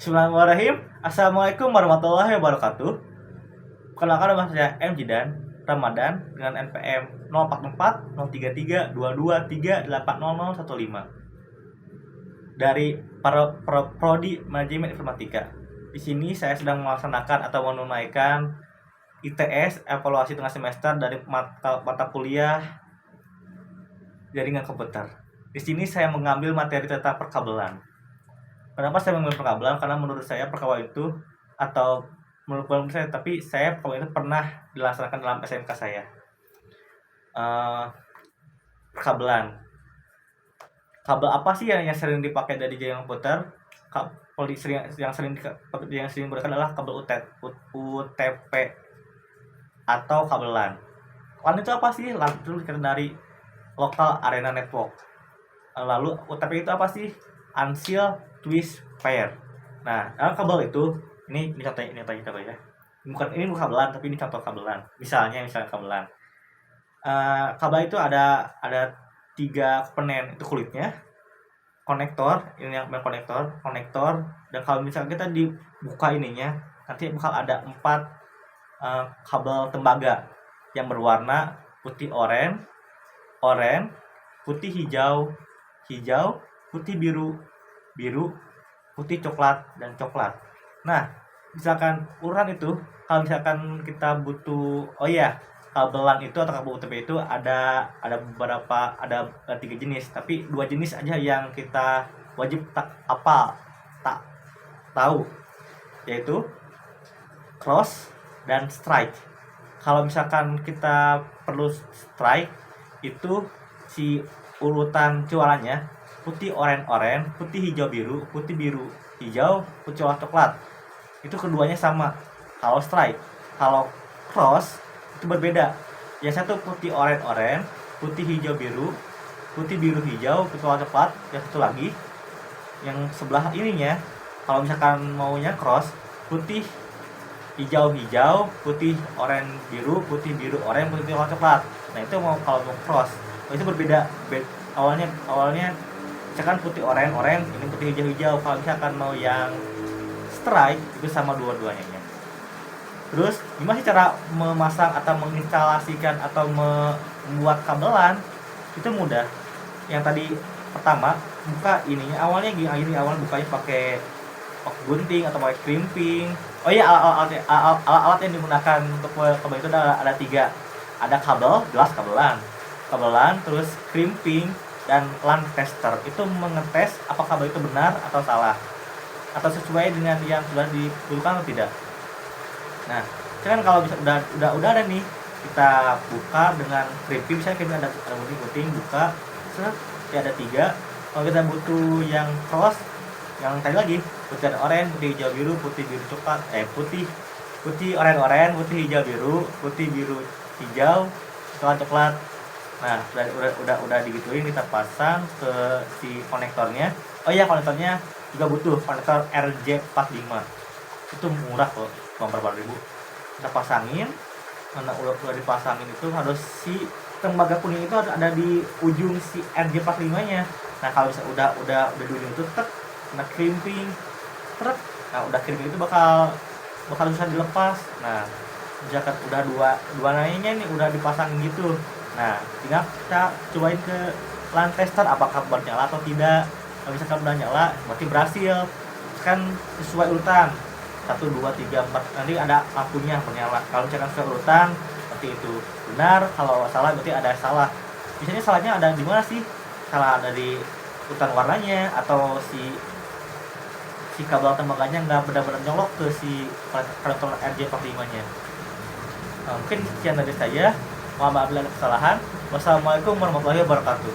Bismillahirrahmanirrahim. Assalamualaikum warahmatullahi wabarakatuh. Perkenalkan nama saya M. Jidan Ramadan dengan NPM 044 033 22 3800015 dari Prodi Manajemen Informatika. Di sini saya sedang melaksanakan atau menunaikan ITS evaluasi tengah semester dari mata kuliah jaringan komputer. Di sini saya mengambil materi tentang perkabelan. Kenapa saya mengambil perkabelan? Karena menurut saya perkabelan itu atau menurut saya, tapi saya perkabelan itu pernah dilaksanakan dalam SMK saya. Perkabelan. Kabel apa sih yang sering dipakai dari jaringan komputer? Yang sering digunakan adalah kabel UTP atau kabel LAN. LAN itu apa sih? LAN itu dari Local Area Network. Lalu UTP itu apa sih? Unseen Twist Pair. Nah, dalam kabel itu ini contohnya ya. Ini bukan kabelan, tapi ini contoh kabelan. Misalnya kabelan. Kabel itu ada 3 komponen, itu kulitnya, konektor, ini yang konektor, dan kalau misalnya kita dibuka ininya, nanti bakal ada 4 kabel tembaga yang berwarna putih oranye, putih hijau, putih biru, putih coklat, dan coklat. Nah, misalkan urutan itu, kalau misalkan kita butuh, kabel LAN itu atau kabel UTP itu ada 3 jenis, tapi 2 jenis aja yang kita wajib tak tahu, yaitu cross dan strike. Kalau misalkan kita perlu strike, itu si urutan jualannya putih oranye, putih hijau biru, putih biru hijau, putih coklat. Itu keduanya sama. Kalau strike, kalau cross itu berbeda. Yang satu putih oranye, putih hijau biru, putih biru hijau, putih coklat. Yang satu lagi yang sebelah ininya, kalau misalkan maunya cross, putih hijau, putih oranye biru, putih biru oranye, putih coklat. Nah, itu kalau mau cross. Itu berbeda. Awalnya misalkan putih oranye, ini putih hijau. Kalau misalkan mau yang strike, itu sama dua-duanya. Terus gimana sih cara memasang atau menginstalasikan atau membuat kabelan? Itu mudah. Yang tadi pertama, buka ininya. Awalnya bukanya pakai gunting atau pakai crimping. Alat yang digunakan untuk kabel itu ada 3. Ada kabel, jelas kabelan, terus crimping, dan LAN tester. Itu mengetes apakah kabel itu benar atau salah, atau sesuai dengan yang sudah dibutuhkan atau tidak. Nah, kan kalau bisa udah ada nih, kita buka dengan crimping. Misalnya kita ada gunting, buka, ada 3. Kalau kita butuh yang cross, yang tadi lagi, putih oranye, putih hijau biru, putih biru coklat, putih oranye, putih hijau biru, putih biru hijau, coklat. Nah, udah digituin, kita pasang ke si konektornya. Konektornya juga butuh konektor RJ45. Itu murah kok, berapa ribu. Kita pasangin. Mana udah dipasangin itu harus si tembaga kuning itu ada di ujung si RJ45-nya. Nah, kalau bisa udah di ujung itu kena crimping. Nah, udah crimping itu bakal susah dilepas. Nah, misalkan udah dua nanya nih udah dipasangin gitu. Nah, tinggal kita cobain ke LAN tester apakah bernyala atau tidak. Kalau misalkan udah nyala, berarti berhasil. Kan sesuai urutan 1, 2, 3, 4. Nanti ada lampunya bernyala. Kalau misalkan sesuai urutan, berarti itu benar. Kalau salah, berarti ada salah. Biasanya salahnya ada di mana sih? Salah ada di urutan warnanya, atau si kabel tembaganya nggak benar-benar nyolok ke si konektor RJ45-nya. Mungkin sekian dari saya. Mohon maaf bila ada kesalahan. Wassalamualaikum warahmatullahi wabarakatuh.